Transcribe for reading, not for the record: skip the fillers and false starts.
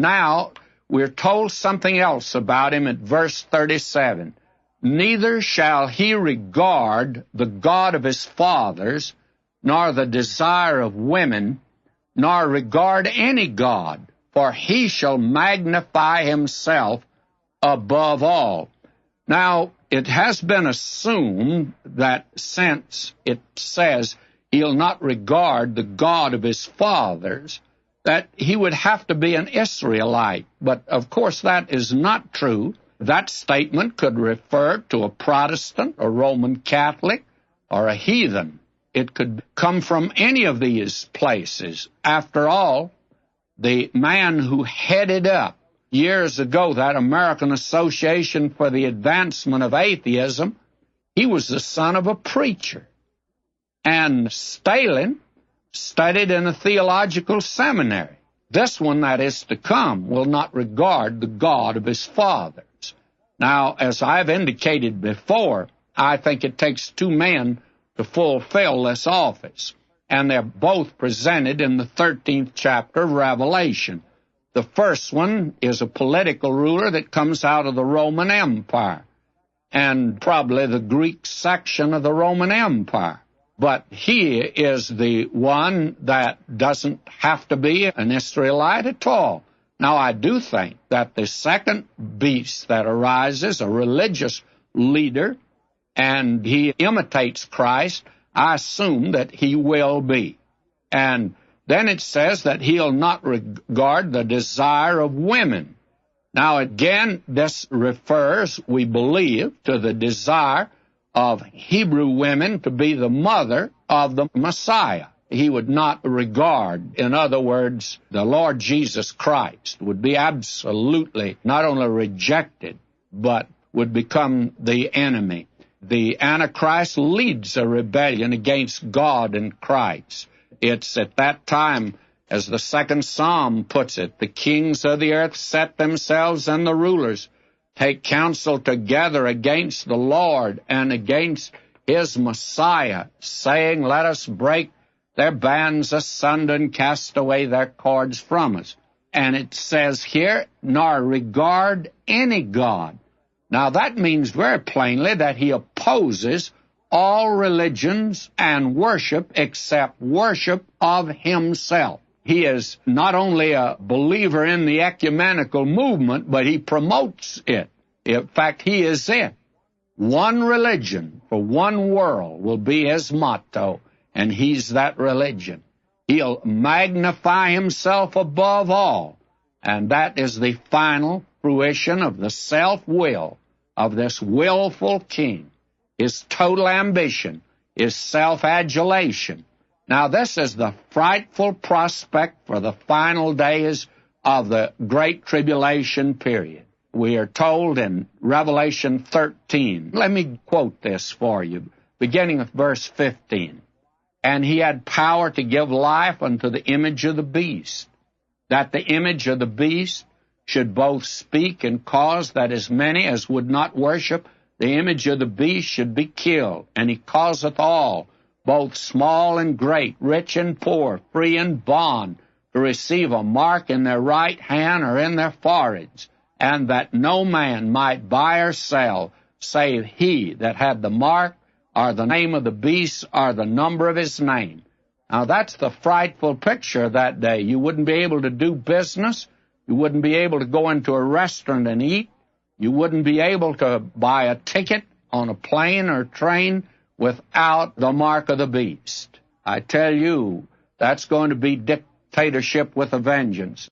now we're told something else about him at verse 37. Neither shall he regard the God of his fathers, nor the desire of women, nor regard any God, for he shall magnify himself above all. Now, it has been assumed that since it says he'll not regard the God of his fathers, that he would have to be an Israelite. But, of course, that is not true. That statement could refer to a Protestant, a Roman Catholic, or a heathen. It could come from any of these places. After all, the man who headed up years ago that American Association for the Advancement of Atheism, he was the son of a preacher. And Stalin studied in a theological seminary. This one that is to come will not regard the God of his fathers. Now, as I've indicated before, I think it takes two men to fulfill this office, and they're both presented in the 13th chapter of Revelation. The first one is a political ruler that comes out of the Roman Empire, and probably the Greek section of the Roman Empire. But he is the one that doesn't have to be an Israelite at all. Now, I do think that the second beast that arises, a religious leader, and he imitates Christ, I assume that he will be. And then it says that he'll not regard the desire of women. Now, again, this refers, we believe, to the desire of Hebrew women to be the mother of the Messiah. He would not regard, in other words, the Lord Jesus Christ would be absolutely not only rejected, but would become the enemy. The Antichrist leads a rebellion against God and Christ. It's at that time, as the second Psalm puts it, the kings of the earth set themselves, and the rulers take counsel together against the Lord and against his Messiah, saying, let us break their bands asunder and cast away their cords from us. And it says here, nor regard any God. Now that means very plainly that he opposes all religions and worship except worship of himself. He is not only a believer in the ecumenical movement, but he promotes it. In fact, he is it. One religion for one world will be his motto, and he's that religion. He'll magnify himself above all, and that is the final fruition of the self-will of this willful king. His total ambition is self-adulation. Now, this is the frightful prospect for the final days of the Great Tribulation period. We are told in Revelation 13. Let me quote this for you, beginning with verse 15. And he had power to give life unto the image of the beast, that the image of the beast should both speak and cause that as many as would not worship the image of the beast should be killed. And he causeth all, both small and great, rich and poor, free and bond, to receive a mark in their right hand or in their foreheads, and that no man might buy or sell, save he that had the mark, or the name of the beast, or the number of his name. Now that's the frightful picture that day. You wouldn't be able to do business. You wouldn't be able to go into a restaurant and eat. You wouldn't be able to buy a ticket on a plane or train without the mark of the beast. I tell you, that's going to be dictatorship with a vengeance.